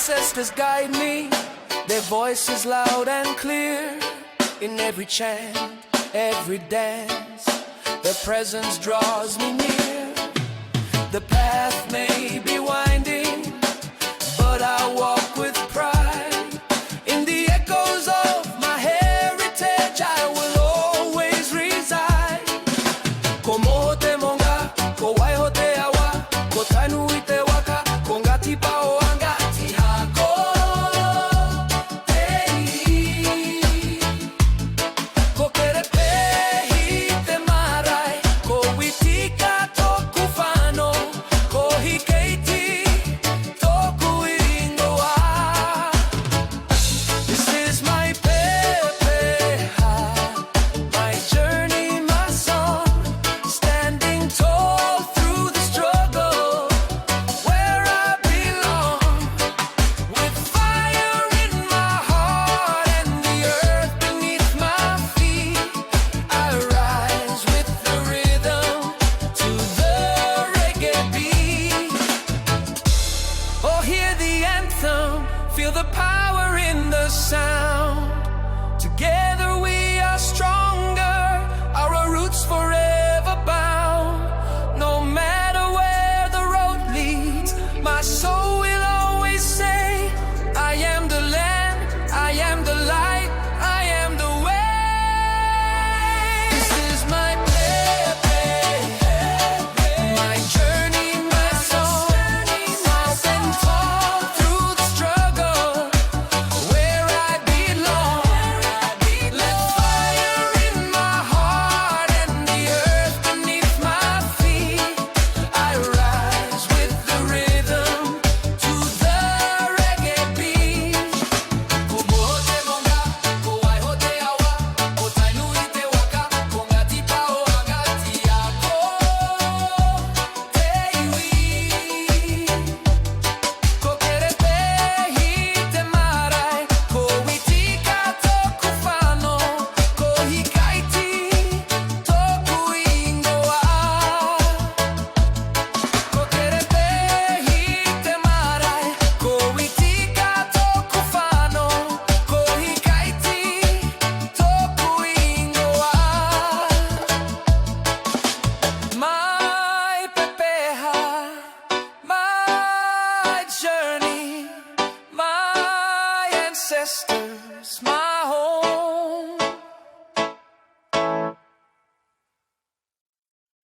ancestors guide me, their voice is loud and clear. In every chant, every dance, their presence draws me near. The path may be winding, but I walk with pride. In the echoes of my heritage, I will always reside. Ko Moehau Te Maunga, ko waihau te awa, ko tainui te waka, ko ngati paoa, ngati hako tehi. Ko kerepeehi te marae, ko Witika toku whanau, ko Hikaiti toku ingoa. This is my Pepeha, my journey, my song, standing tall through the struggle, where I belong. With fire in my heart and the earth beneath my feet, I rise with the rhythm to the reggae beat. Oh, hear the anthem, feel the power in the sound. Together we are stronger, our roots forever bound. No matter where the road leads, my soul will always say, I am the land, I am the light, I am the way. This is my Pepeha, my journey, my song, standing tall through the struggle, where I belong. Let fire in my heart and the earth beneath my feet, I rise with the rhythm to the reggae beat. Ko Moehau Te Maunga, ko waihau te awa, ko tainui te waka, ko ngati paoa, ngati hako teinui. Ko kerepeehi te marae, ko Witika toku whanau, ko Hikaiti toku ingoa. Ko kerepeehi te marae, ko Witika toku whanau, ko Hikaiti toku ingoa. My Pepeha, my journey, my ancestors, my home.